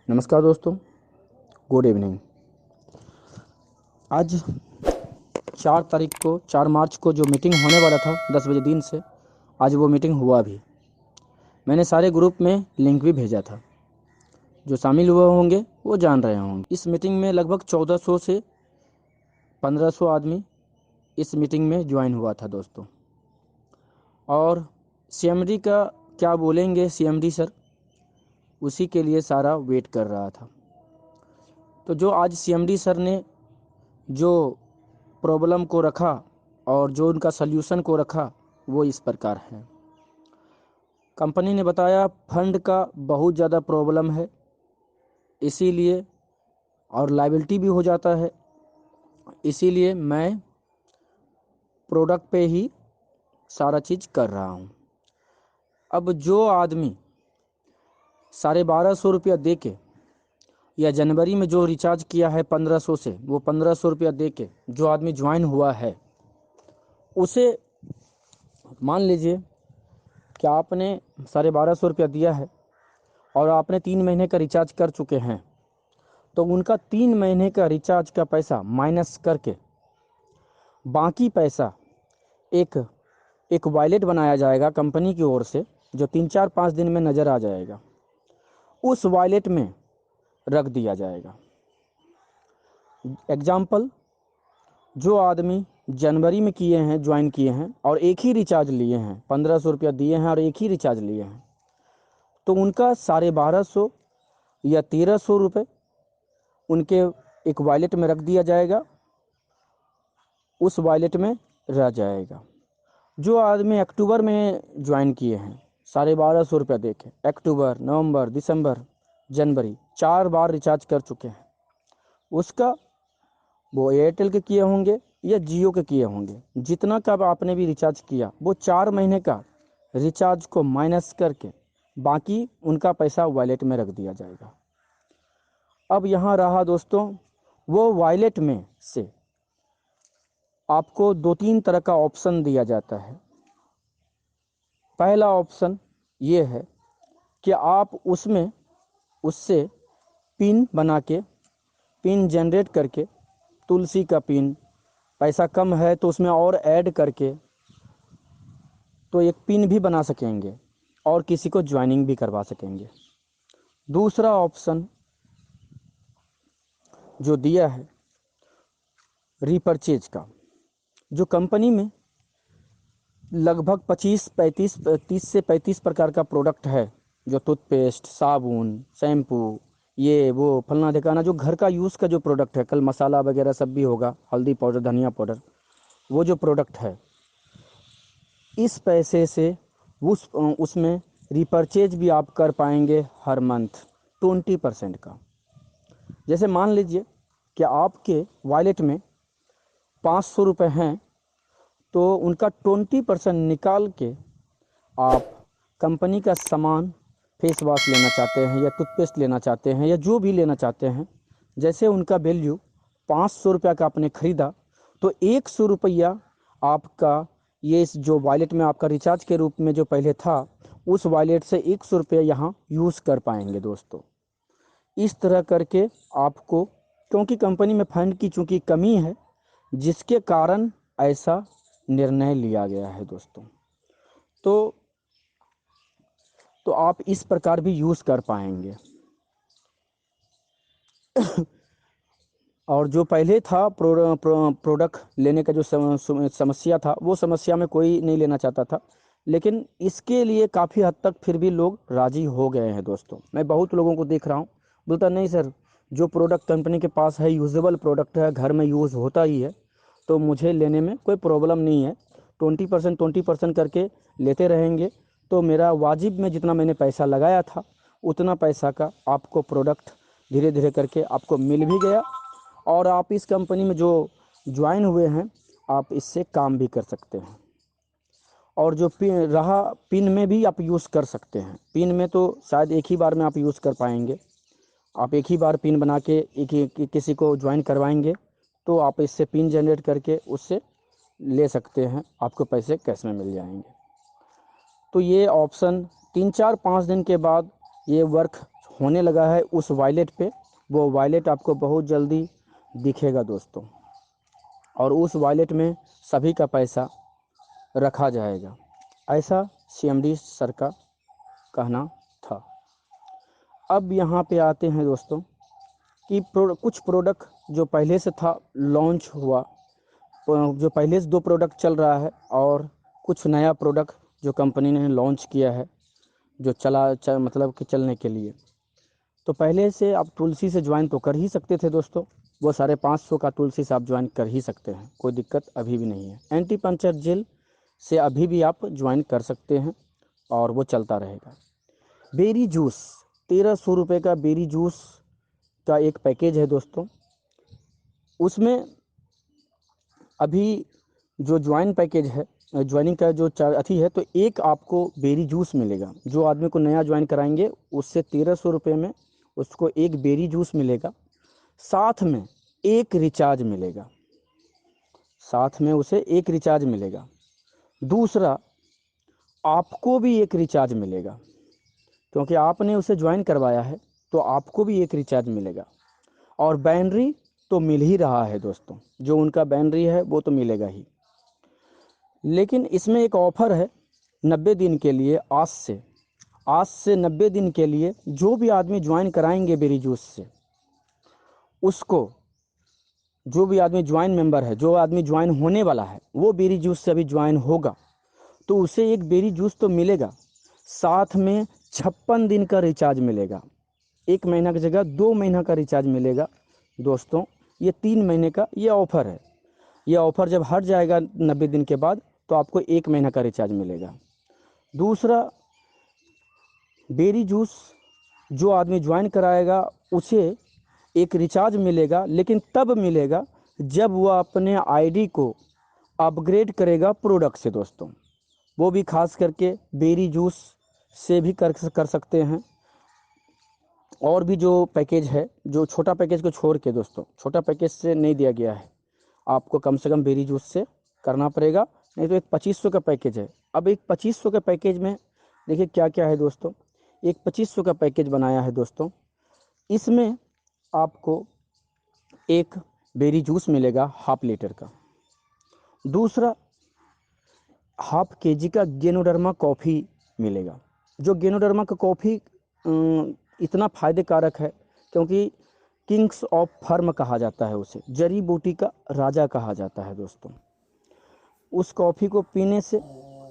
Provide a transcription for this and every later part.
नमस्कार दोस्तों, good evening. आज 4 मार्च को जो मीटिंग होने वाला था 10 बजे दिन से, आज वो मीटिंग हुआ भी। मैंने सारे ग्रुप में लिंक भी भेजा था। जो शामिल हुए होंगे वो जान रहे होंगे। इस मीटिंग में लगभग 1400 से 1500 आदमी इस मीटिंग में ज्वाइन हुआ था दोस्तों। और सीएमडी का क्या बोलेंगे सीएमडी सर, उसी के लिए सारा वेट कर रहा था। तो जो आज सीएमडी सर ने जो प्रॉब्लम को रखा और जो उनका सल्यूशन को रखा वो इस प्रकार है। कंपनी ने बताया फंड का बहुत ज़्यादा प्रॉब्लम है, इसीलिए और लायबिलिटी भी हो जाता है, इसीलिए मैं प्रोडक्ट पे ही सारा चीज़ कर रहा हूँ। अब जो आदमी 1250 रुपया दे के या जनवरी में जो रिचार्ज किया है 1500 से, वो 1500 रुपया दे के जो आदमी ज्वाइन हुआ है, उसे मान लीजिए कि आपने 1250 रुपया दिया है और आपने 3 महीने का रिचार्ज कर चुके हैं, तो उनका 3 महीने का रिचार्ज का पैसा माइनस करके बाकी पैसा एक वॉलेट बनाया जाएगा कंपनी की ओर से, जो 3-4-5 दिन में नज़र आ जाएगा। उस वॉलेट में रख दिया जाएगा। एग्जाम्पल, जो आदमी जनवरी में किए हैं, ज्वाइन किए हैं और एक ही रिचार्ज लिए हैं, 1500 रुपया दिए हैं और एक ही रिचार्ज लिए हैं, तो उनका 1250 या 1300 रुपये उनके एक वॉलेट में रख दिया जाएगा, उस वॉलेट में रह जाएगा। जो आदमी अक्टूबर में ज्वाइन किए हैं 1250 रुपया दे के, अक्टूबर, नवंबर, दिसंबर, जनवरी 4 बार रिचार्ज कर चुके हैं, उसका वो एयरटेल के किए होंगे या जियो के किए होंगे, जितना का आपने भी रिचार्ज किया वो 4 महीने का रिचार्ज को माइनस करके बाकी उनका पैसा वॉलेट में रख दिया जाएगा। अब यहाँ रहा दोस्तों, वो वॉलेट में से आपको 2-3 तरह का ऑप्शन दिया जाता है। पहला ऑप्शन ये है कि आप उससे पिन बना के, पिन जनरेट करके, तुलसी का पिन, पैसा कम है तो उसमें और ऐड करके तो एक पिन भी बना सकेंगे और किसी को ज्वाइनिंग भी करवा सकेंगे। दूसरा ऑप्शन जो दिया है रीपरचेज का, जो कंपनी में लगभग 30 से 35 प्रकार का प्रोडक्ट है, जो टूथपेस्ट, साबुन, शैम्पू, ये वो फलना ढिकाना, जो घर का यूज़ का जो प्रोडक्ट है, कल मसाला वगैरह सब भी होगा, हल्दी पाउडर, धनिया पाउडर, वो जो प्रोडक्ट है, इस पैसे से उसमें रीपरचेज भी आप कर पाएंगे हर मंथ 20% का। जैसे मान लीजिए कि आपके वॉलेट में 500 रुपये हैं, तो उनका 20% निकाल के आप कंपनी का सामान, फेस वॉश लेना चाहते हैं या टूथपेस्ट लेना चाहते हैं या जो भी लेना चाहते हैं, जैसे उनका वैल्यू 500 रुपया का आपने ख़रीदा, तो 100 रुपया आपका ये इस जो वॉलेट में आपका रिचार्ज के रूप में जो पहले था, उस वॉलेट से 100 रुपया यहाँ यूज़ कर पाएंगे दोस्तों। इस तरह करके आपको, क्योंकि कंपनी में फंड की चूँकि कमी है, जिसके कारण ऐसा निर्णय लिया गया है दोस्तों। तो आप इस प्रकार भी यूज़ कर पाएंगे। और जो पहले था प्रोडक्ट लेने का जो समस्या था, वो समस्या में कोई नहीं लेना चाहता था, लेकिन इसके लिए काफ़ी हद तक फिर भी लोग राज़ी हो गए हैं दोस्तों। मैं बहुत लोगों को देख रहा हूँ, बोलता नहीं सर, जो प्रोडक्ट कंपनी के पास है, यूजेबल प्रोडक्ट है, घर में यूज़ होता ही है, तो मुझे लेने में कोई प्रॉब्लम नहीं है। 20% करके लेते रहेंगे, तो मेरा वाजिब में जितना मैंने पैसा लगाया था उतना पैसा का आपको प्रोडक्ट धीरे धीरे करके आपको मिल भी गया, और आप इस कंपनी में जो ज्वाइन हुए हैं, आप इससे काम भी कर सकते हैं। और जो पिन में भी आप यूज़ कर सकते हैं। पिन में तो शायद एक ही बार में आप यूज़ कर पाएंगे, आप एक ही बार पिन बना के किसी को ज्वाइन करवाएंगे, तो आप इससे पिन जनरेट करके उससे ले सकते हैं, आपको पैसे कैश में मिल जाएंगे। तो ये ऑप्शन 3-4-5 दिन के बाद ये वर्क होने लगा है उस वॉलेट पे, वो वॉलेट आपको बहुत जल्दी दिखेगा दोस्तों, और उस वॉलेट में सभी का पैसा रखा जाएगा। ऐसा CMD सर का कहना था। अब यहाँ पे आते हैं दोस्तों कि कुछ प्रोडक्ट जो पहले से था लॉन्च हुआ, जो पहले से 2 प्रोडक्ट चल रहा है, और कुछ नया प्रोडक्ट जो कंपनी ने लॉन्च किया है जो मतलब कि चलने के लिए। तो पहले से आप तुलसी से ज्वाइन तो कर ही सकते थे दोस्तों, वो 550 का तुलसी से आप ज्वाइन कर ही सकते हैं, कोई दिक्कत अभी भी नहीं है। एंटी पंचर जेल से अभी भी आप ज्वाइन कर सकते हैं और वो चलता रहेगा। बेरी जूस, 1300 रुपये का बेरी जूस का एक पैकेज है दोस्तों। उसमें अभी जो ज्वाइन पैकेज है, ज्वाइनिंग का जो अथी है, तो एक आपको बेरी जूस मिलेगा। जो आदमी को नया ज्वाइन कराएंगे उससे 1300 रुपये में उसको एक बेरी जूस मिलेगा, साथ में एक रिचार्ज मिलेगा, साथ में उसे एक रिचार्ज मिलेगा। दूसरा, आपको भी एक रिचार्ज मिलेगा, क्योंकि आपने उसे ज्वाइन करवाया है तो आपको भी एक रिचार्ज मिलेगा। और बैनरी तो मिल ही रहा है दोस्तों, जो उनका बैनरी है वो तो मिलेगा ही। लेकिन इसमें एक ऑफ़र है 90 दिन के लिए, आज से 90 दिन के लिए जो भी आदमी ज्वाइन कराएंगे बेरी जूस से, उसको, जो भी आदमी ज्वाइन मेंबर है, जो आदमी ज्वाइन होने वाला है, वो बेरी जूस से अभी ज्वाइन होगा तो उसे एक बेरी जूस तो मिलेगा, साथ में 56 दिन का रिचार्ज मिलेगा। 1 महीना की जगह 2 महीना का रिचार्ज मिलेगा दोस्तों। ये 3 महीने का ये ऑफ़र है। ये ऑफ़र जब हट जाएगा 90 दिन के बाद तो आपको 1 महीना का रिचार्ज मिलेगा। दूसरा, बेरी जूस जो आदमी ज्वाइन कराएगा उसे एक रिचार्ज मिलेगा, लेकिन तब मिलेगा जब वह अपने आईडी को अपग्रेड करेगा प्रोडक्ट से दोस्तों। वो भी खास करके बेरी जूस से भी कर सकते हैं। और भी जो पैकेज है, जो छोटा पैकेज को छोड़ के दोस्तों, छोटा पैकेज से नहीं दिया गया है, आपको कम से कम बेरी जूस से करना पड़ेगा, नहीं तो एक 2500 का पैकेज है। अब एक 2500 के पैकेज में देखिए क्या क्या है दोस्तों। एक 2500 का पैकेज बनाया है दोस्तों, इसमें आपको एक बेरी जूस मिलेगा ½ लीटर का। दूसरा, ½ kg का गेनोडर्मा कॉफ़ी मिलेगा। जो गेनोडर्मा का कॉफ़ी इतना फ़ायदेकारक है क्योंकि किंग्स ऑफ फर्म कहा जाता है उसे, जड़ी बूटी का राजा कहा जाता है दोस्तों। उस कॉफ़ी को पीने से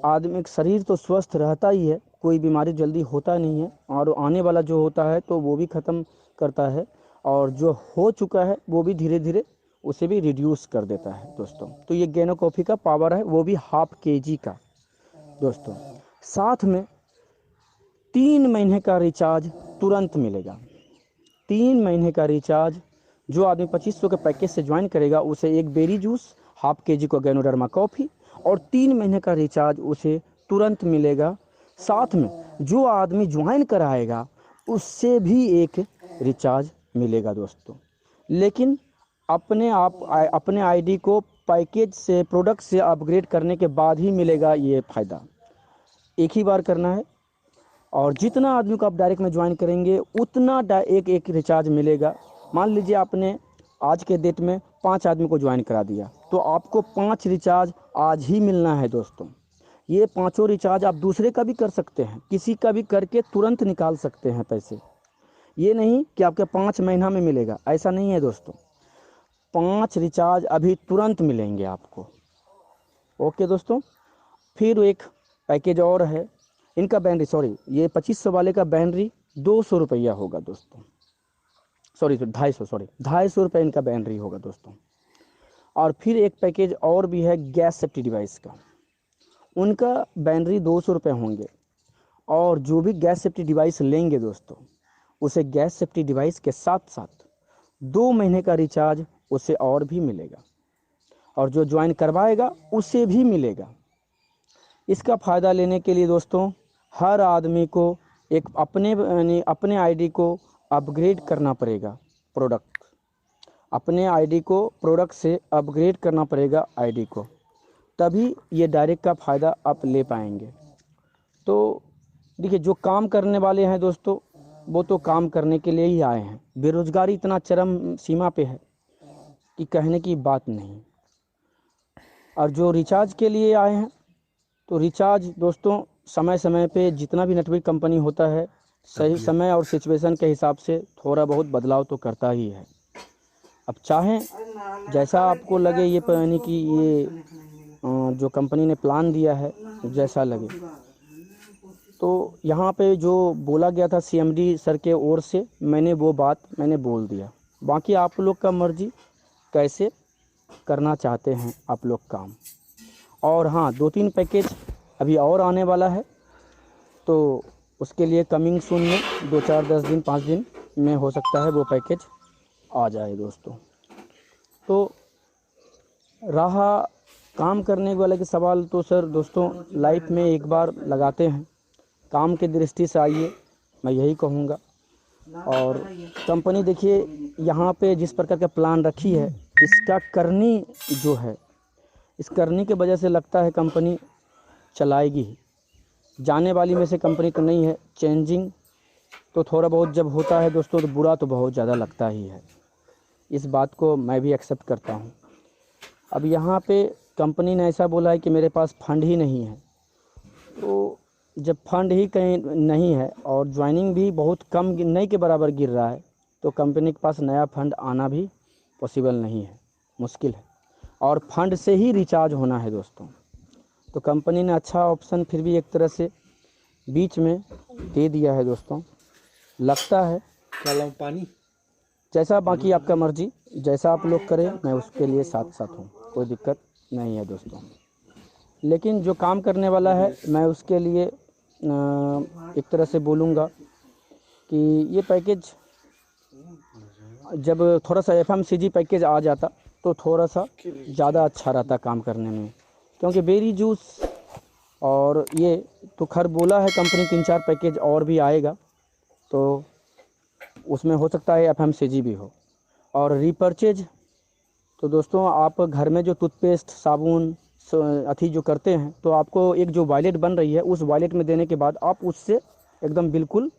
आदमी का शरीर तो स्वस्थ रहता ही है, कोई बीमारी जल्दी होता नहीं है, और आने वाला जो होता है तो वो भी ख़त्म करता है, और जो हो चुका है वो भी धीरे धीरे उसे भी रिड्यूस कर देता है दोस्तों। तो ये गेनो कॉफ़ी का पावर है, वो भी ½ kg का दोस्तों। साथ में 3 महीने का रिचार्ज तुरंत मिलेगा। 3 महीने का रिचार्ज, जो आदमी 2500 के पैकेज से ज्वाइन करेगा उसे एक बेरी जूस, ½ kg को गैनोडर्मा कॉफ़ी और 3 महीने का रिचार्ज उसे तुरंत मिलेगा। साथ में जो आदमी ज्वाइन कराएगा उससे भी एक रिचार्ज मिलेगा दोस्तों। लेकिन अपने आईडी को पैकेज से, प्रोडक्ट से अपग्रेड करने के बाद ही मिलेगा ये फ़ायदा। एक ही बार करना है, और जितना आदमी को आप डायरेक्ट में ज्वाइन करेंगे उतना एक रिचार्ज मिलेगा। मान लीजिए आपने आज के डेट में 5 आदमी को ज्वाइन करा दिया तो आपको 5 रिचार्ज आज ही मिलना है दोस्तों। ये 5 रिचार्ज आप दूसरे का भी कर सकते हैं, किसी का भी करके तुरंत निकाल सकते हैं पैसे। ये नहीं कि आपके 5 महीना में मिलेगा, ऐसा नहीं है दोस्तों। 5 रिचार्ज अभी तुरंत मिलेंगे आपको। ओके दोस्तों। फिर एक पैकेज और है, इनका बैनरी, सॉरी, ये 2500 वाले का बैनरी 200 रुपया होगा दोस्तों, सॉरी 250 रुपये इनका बैनरी होगा दोस्तों। और फिर एक पैकेज और भी है गैस सेफ्टी डिवाइस का, उनका बैनरी 200 रुपये होंगे। और जो भी गैस सेफ्टी डिवाइस लेंगे दोस्तों, उसे गैस सेफ्टी डिवाइस के साथ साथ 2 महीने का रिचार्ज उसे और भी मिलेगा, और जो ज्वाइन करवाएगा उसे भी मिलेगा। इसका फ़ायदा लेने के लिए दोस्तों हर आदमी को एक अपने आईडी को अपग्रेड करना पड़ेगा, अपने आईडी को प्रोडक्ट से अपग्रेड करना पड़ेगा आईडी को, तभी ये डायरेक्ट का फ़ायदा आप ले पाएंगे। तो देखिए, जो काम करने वाले हैं दोस्तों वो तो काम करने के लिए ही आए हैं। बेरोजगारी इतना चरम सीमा पे है कि कहने की बात नहीं। और जो रिचार्ज के लिए आए हैं, तो रिचार्ज दोस्तों समय समय पे जितना भी नेटवर्क कंपनी होता है, सही समय और सिचुएशन के हिसाब से थोड़ा बहुत बदलाव तो करता ही है। अब चाहें जैसा आपको लगे, ये यानी कि ये जो कंपनी ने प्लान दिया है जैसा लगे। तो यहाँ पे जो बोला गया था सीएमडी सर के ओर से, मैंने वो बात मैंने बोल दिया। बाकी आप लोग का मर्जी कैसे करना चाहते हैं आप लोग काम। और हाँ, 2-3 पैकेज अभी और आने वाला है, तो उसके लिए कमिंग सून में 2-4 10 दिन 5 दिन में हो सकता है वो पैकेज आ जाए दोस्तों। तो रहा काम करने वाले के सवाल, तो सर दोस्तों लाइफ में एक बार लगाते हैं, काम की दृष्टि से आइए, मैं यही कहूँगा। और कंपनी देखिए यहाँ पे जिस प्रकार का प्लान रखी है, इसका करनी जो है, इस करनी के वजह से लगता है कंपनी चलाएगी ही। जाने वाली में से कंपनी तो नहीं है। चेंजिंग तो थोड़ा बहुत जब होता है दोस्तों, तो बुरा तो बहुत ज़्यादा लगता ही है। इस बात को मैं भी एक्सेप्ट करता हूँ। अब यहाँ पे कंपनी ने ऐसा बोला है कि मेरे पास फंड ही नहीं है। तो जब फंड ही कहीं नहीं है और ज्वाइनिंग भी बहुत कम नहीं के बराबर गिर रहा है, तो कंपनी के पास नया फंड आना भी पॉसिबल नहीं है, मुश्किल है। और फंड से ही रिचार्ज होना है दोस्तों। तो कंपनी ने अच्छा ऑप्शन फिर भी एक तरह से बीच में दे दिया है दोस्तों। लगता है पानी जैसा, बाकी आपका मर्जी, जैसा आप लोग करें, मैं उसके लिए साथ साथ हूँ, कोई दिक्कत नहीं है दोस्तों। लेकिन जो काम करने वाला है, मैं उसके लिए एक तरह से बोलूँगा कि ये पैकेज जब थोड़ा सा FMCG पैकेज आ जाता तो थोड़ा सा ज़्यादा अच्छा रहता काम करने में। क्योंकि बेरी जूस और ये तो खैर बोला है कंपनी 3-4 पैकेज और भी आएगा, तो उसमें हो सकता है FMCG भी हो। और रीपर्चेज तो दोस्तों आप घर में जो टूथपेस्ट, साबुन अथी जो करते हैं, तो आपको एक जो वॉलेट बन रही है, उस वॉलेट में देने के बाद आप उससे एकदम बिल्कुल